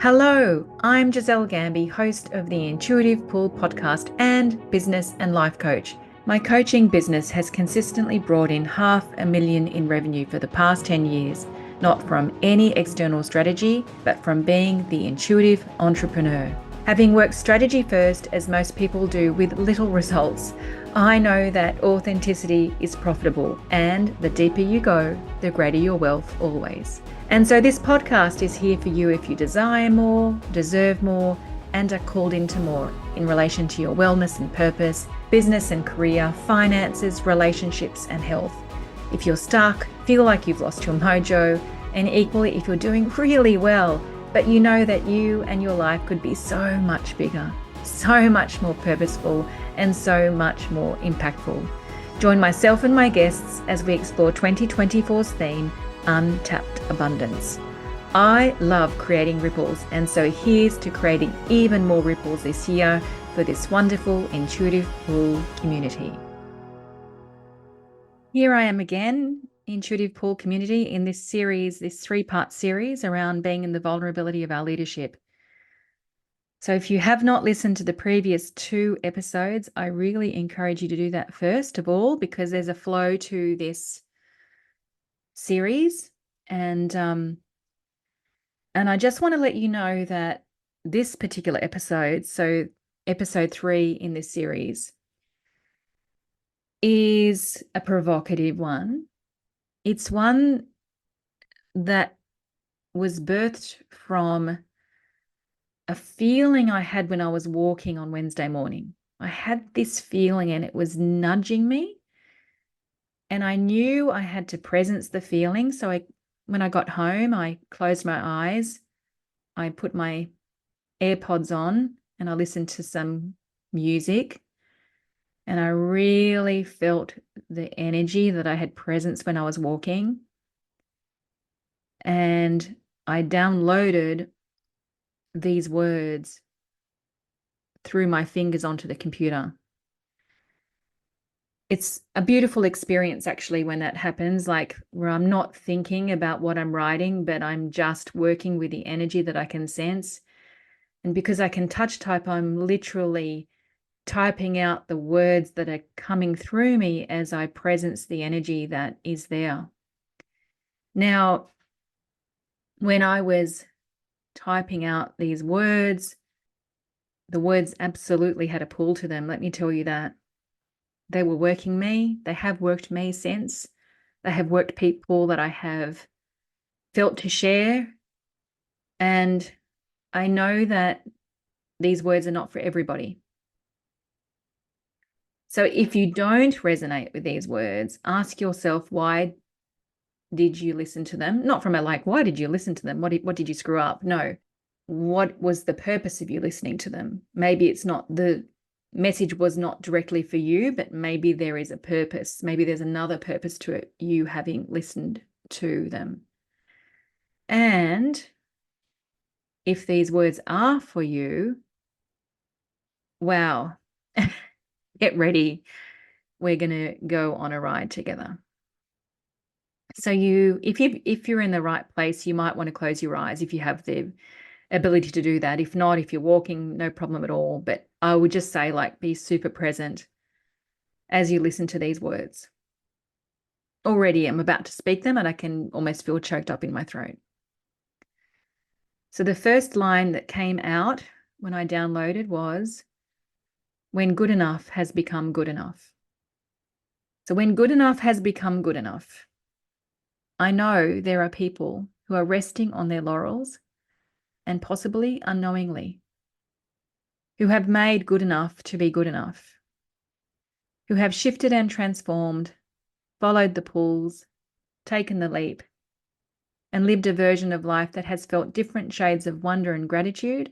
Hello, I'm Giselle Gamby, host of the Intuitive Pull podcast and business and life coach. My coaching business has consistently brought in $500,000 in revenue for the past 10 years, not from any external strategy, but from being the intuitive entrepreneur. Having worked strategy first, as most people do, with little results, I know that authenticity is profitable, and the deeper you go, the greater your wealth always. And so this podcast is here for you if you desire more, deserve more, and are called into more in relation to your wellness and purpose, business and career, finances, relationships, and health. If you're stuck, feel like you've lost your mojo, and equally if you're doing really well, but you know that you and your life could be so much bigger, so much more purposeful, and so much more impactful. Join myself and my guests as we explore 2024's theme, Untapped Abundance. I love creating ripples, and so here's to creating even more ripples this year for this wonderful Intuitive Pull community. Here I am again, Intuitive Pull community, in this series, this 3-part series around being in the vulnerability of our leadership. So if you have not listened to the previous 2 episodes, I really encourage you to do that first of all, because there's a flow to this series. And I just want to let you know that this particular episode, so episode 3 in this series, is a provocative one. It's one that was birthed from a feeling I had when I was walking on Wednesday morning. I had this feeling and it was nudging me. And I knew I had to presence the feeling. So when I got home, I closed my eyes. I put my AirPods on and I listened to some music. And I really felt the energy that I had presence when I was walking. And I downloaded these words through my fingers onto the computer. It's a beautiful experience, actually, when that happens, like where I'm not thinking about what I'm writing, but I'm just working with the energy that I can sense. And because I can touch type, I'm literally typing out the words that are coming through me as I presence the energy that is there. Now, when I was typing out these words, the words absolutely had a pull to them. Let me tell you that. They were working me. They have worked me since. They have worked people that I have felt to share. And I know that these words are not for everybody. So if you don't resonate with these words, ask yourself, why did you listen to them? Not from a like, why did you listen to them? What did you screw up? No. What was the purpose of you listening to them? Maybe it's not, the message was not directly for you, but maybe there is a purpose. Maybe there's another purpose to it, you having listened to them. And if these words are for you, wow, get ready. We're going to go on a ride together. So if you're in the right place, you might want to close your eyes if you have the ability to do that. If not, if you're walking, no problem at all. But I would just say, like, be super present as you listen to these words. Already I'm about to speak them and I can almost feel choked up in my throat. So the first line that came out when I downloaded was, when good enough has become good enough. So when good enough has become good enough, I know there are people who are resting on their laurels and possibly unknowingly, who have made good enough to be good enough, who have shifted and transformed, followed the pulls, taken the leap, and lived a version of life that has felt different shades of wonder and gratitude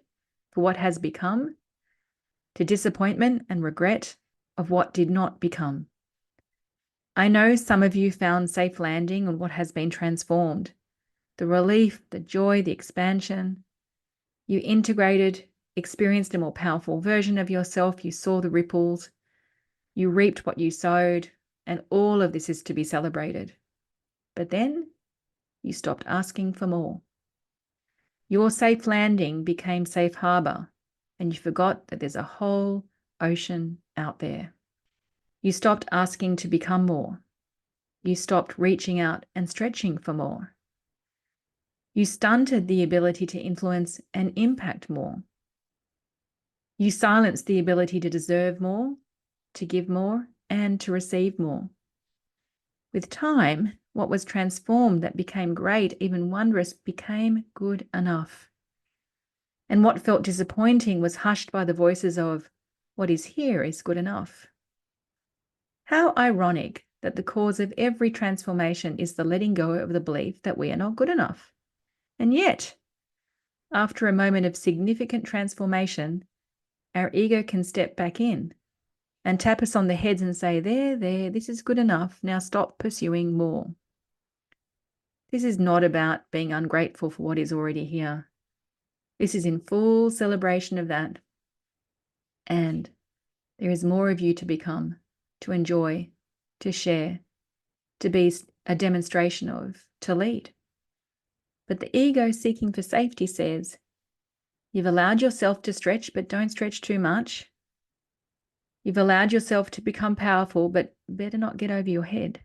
for what has become, to disappointment and regret of what did not become. I know some of you found safe landing on what has been transformed, the relief, the joy, the expansion. You integrated, experienced a more powerful version of yourself. You saw the ripples. You reaped what you sowed, and all of this is to be celebrated. But then you stopped asking for more. Your safe landing became safe harbor, and you forgot that there's a whole ocean out there. You stopped asking to become more. You stopped reaching out and stretching for more. You stunted the ability to influence and impact more. You silenced the ability to deserve more, to give more, and to receive more. With time, what was transformed that became great, even wondrous, became good enough. And what felt disappointing was hushed by the voices of, what is here is good enough. How ironic that the cause of every transformation is the letting go of the belief that we are not good enough. And yet, after a moment of significant transformation, our ego can step back in and tap us on the heads and say, there, this is good enough. Now stop pursuing more. This is not about being ungrateful for what is already here. This is in full celebration of that. And there is more of you to become, to enjoy, to share, to be a demonstration of, to lead. But the ego seeking for safety says, you've allowed yourself to stretch, but don't stretch too much. You've allowed yourself to become powerful, but better not get over your head.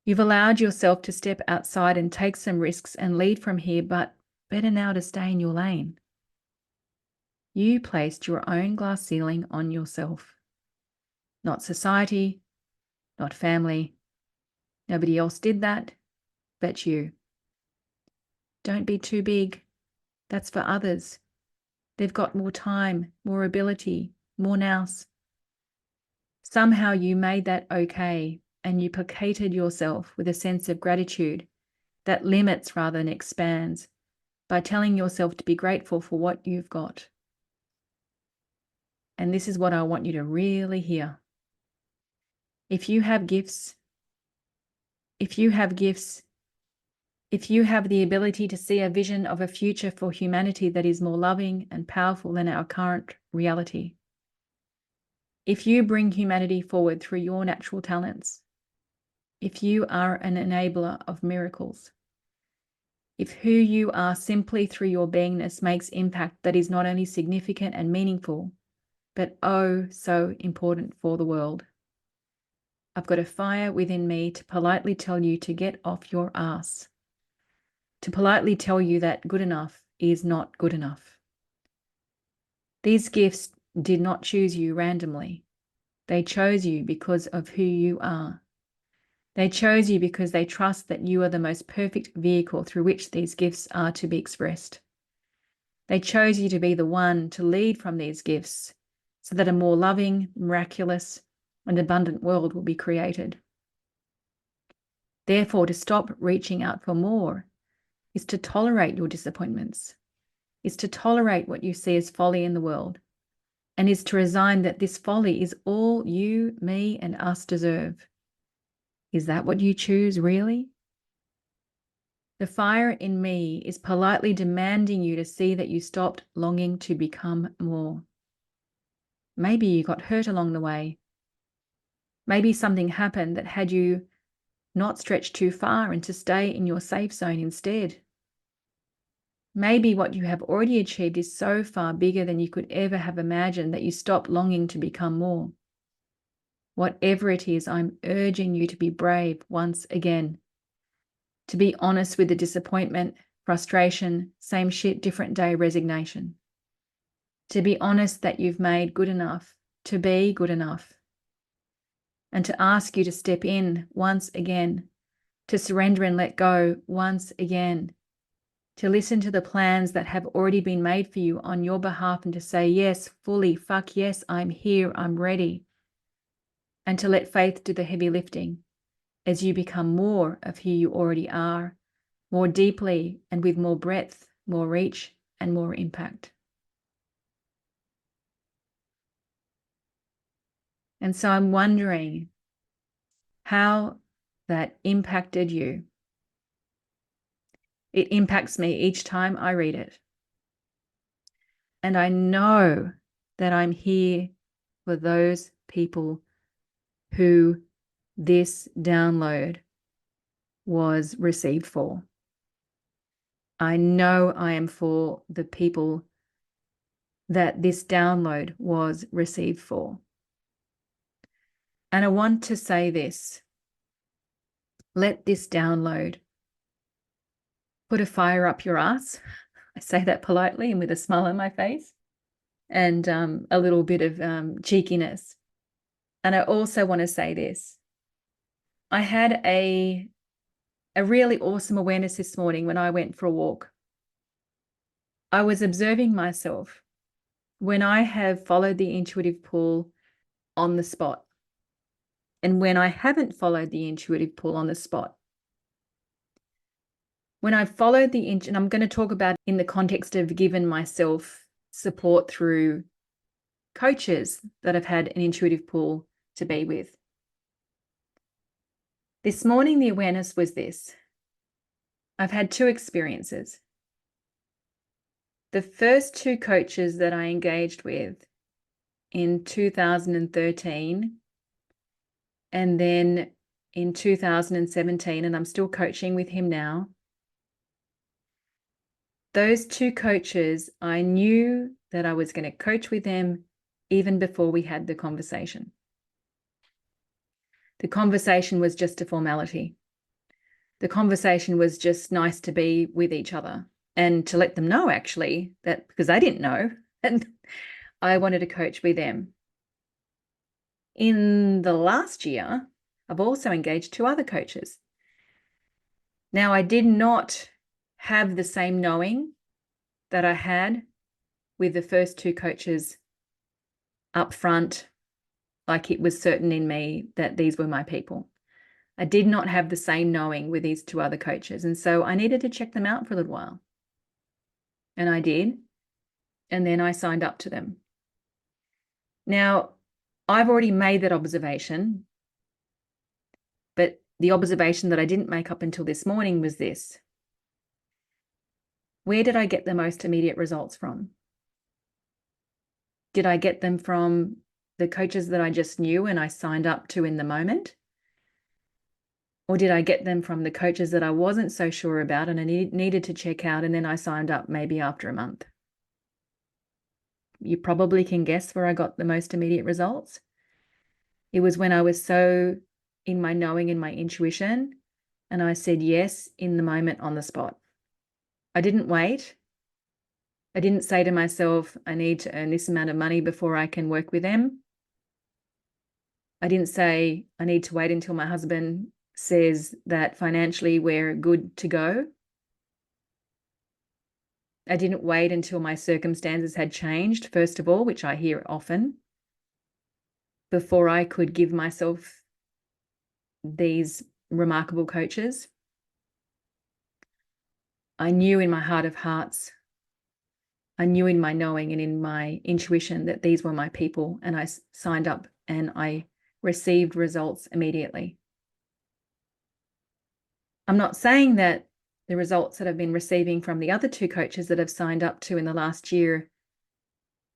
You've allowed yourself to step outside and take some risks and lead from here, but better now to stay in your lane. You placed your own glass ceiling on yourself. Not society, not family. Nobody else did that, but you. Don't be too big. That's for others. They've got more time, more ability, more nous. Somehow you made that okay, and you placated yourself with a sense of gratitude that limits rather than expands by telling yourself to be grateful for what you've got. And this is what I want you to really hear. If you have gifts, if you have the ability to see a vision of a future for humanity that is more loving and powerful than our current reality, if you bring humanity forward through your natural talents, if you are an enabler of miracles, if who you are simply through your beingness makes impact that is not only significant and meaningful, but oh so important for the world, I've got a fire within me to politely tell you to get off your ass, to politely tell you that good enough is not good enough. These gifts did not choose you randomly. They chose you because of who you are. They chose you because they trust that you are the most perfect vehicle through which these gifts are to be expressed. They chose you to be the one to lead from these gifts so that a more loving, miraculous, and abundant world will be created. Therefore, to stop reaching out for more is to tolerate your disappointments, is to tolerate what you see as folly in the world, and is to resign that this folly is all you, me, and us deserve. Is that what you choose, really? The fire in me is politely demanding you to see that you stopped longing to become more. Maybe you got hurt along the way. Maybe something happened that had you not stretch too far and to stay in your safe zone instead. Maybe what you have already achieved is so far bigger than you could ever have imagined that you stop longing to become more. Whatever it is, I'm urging you to be brave once again, to be honest with the disappointment, frustration, same shit, different day resignation, to be honest that you've made good enough to be good enough, and to ask you to step in once again, to surrender and let go once again, to listen to the plans that have already been made for you on your behalf and to say, yes, fully, fuck yes, I'm here, I'm ready. And to let faith do the heavy lifting as you become more of who you already are, more deeply and with more breadth, more reach, and more impact. And so I'm wondering how that impacted you. It impacts me each time I read it. And I know that I'm here for those people who this download was received for. I know I am for the people that this download was received for. And I want to say this. Let this download put a fire up your ass. I say that politely and with a smile on my face and a little bit of cheekiness. And I also want to say this. I had a really awesome awareness this morning when I went for a walk. I was observing myself when I have followed the intuitive pull on the spot and when I haven't followed the intuitive pull on the spot. When I've followed and I'm going to talk about in the context of given myself support through coaches that have had an intuitive pull to be with. This morning, the awareness was this. I've had two experiences. The first two coaches that I engaged with in 2013 and then in 2017, and I'm still coaching with him now. Those two coaches, I knew that I was going to coach with them even before we had the conversation. The conversation was just a formality. The conversation was just nice to be with each other and to let them know, actually, that because I didn't know, and I wanted to coach with them. In the last year, I've also engaged two other coaches. Now, I did not have the same knowing that I had with the first two coaches up front, like it was certain in me that these were my people. I did not have the same knowing with these two other coaches. And so I needed to check them out for a little while. And I did. And then I signed up to them. Now, I've already made that observation, but the observation that I didn't make up until this morning was this. Where did I get the most immediate results from? Did I get them from the coaches that I just knew and I signed up to in the moment? Or did I get them from the coaches that I wasn't so sure about and I needed to check out, and then I signed up maybe after a month? You probably can guess where I got the most immediate results. It was when I was so in my knowing and my intuition, and I said yes in the moment on the spot. I didn't wait. I didn't say to myself, I need to earn this amount of money before I can work with them. I didn't say, I need to wait until my husband says that financially we're good to go. I didn't wait until my circumstances had changed, first of all, which I hear often, before I could give myself these remarkable coaches. I knew in my heart of hearts, I knew in my knowing and in my intuition that these were my people, and I signed up and I received results immediately. I'm not saying that the results that I've been receiving from the other two coaches that I've signed up to in the last year,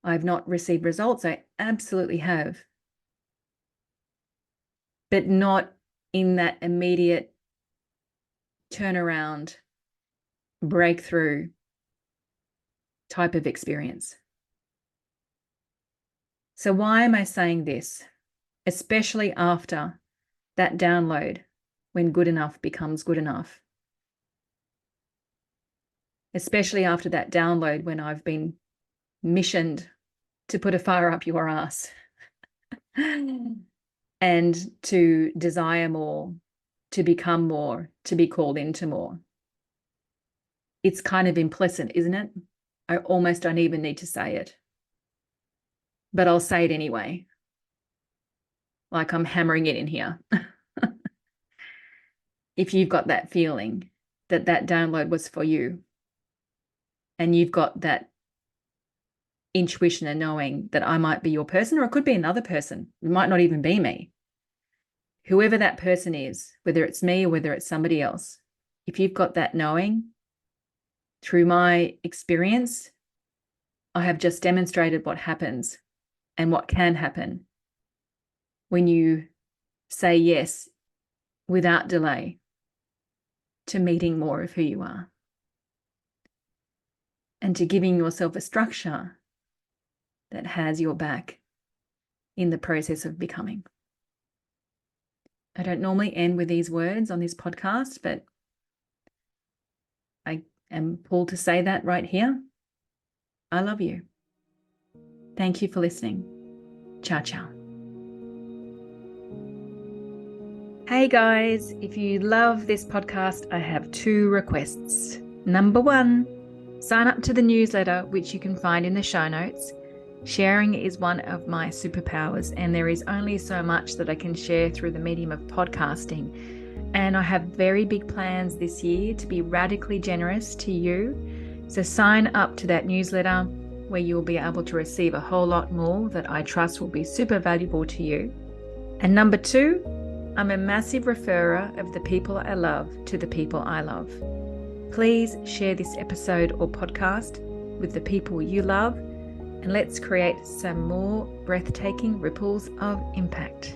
I've not received results. I absolutely have. But not in that immediate turnaround, breakthrough type of experience. So why am I saying this? Especially after that download, when good enough becomes good enough. Especially after that download when I've been missioned to put a fire up your ass and to desire more, to become more, to be called into more. It's kind of implicit, isn't it? I almost don't even need to say it, but I'll say it anyway. Like I'm hammering it in here. If you've got that feeling that that download was for you, and you've got that intuition and knowing that I might be your person, or it could be another person. It might not even be me. Whoever that person is, whether it's me or whether it's somebody else, if you've got that knowing, through my experience, I have just demonstrated what happens and what can happen when you say yes without delay to meeting more of who you are. and to giving yourself a structure that has your back in the process of becoming. I don't normally end with these words on this podcast, but I am pulled to say that right here. I love you. Thank you for listening. Ciao, ciao. Hey guys, if you love this podcast, I have 2 requests. Number 1, sign up to the newsletter, which you can find in the show notes. Sharing is one of my superpowers, and there is only so much that I can share through the medium of podcasting. And I have very big plans this year to be radically generous to you. So sign up to that newsletter where you'll be able to receive a whole lot more that I trust will be super valuable to you. And number 2, I'm a massive referrer of the people I love to the people I love. Please share this episode or podcast with the people you love, and let's create some more breathtaking ripples of impact.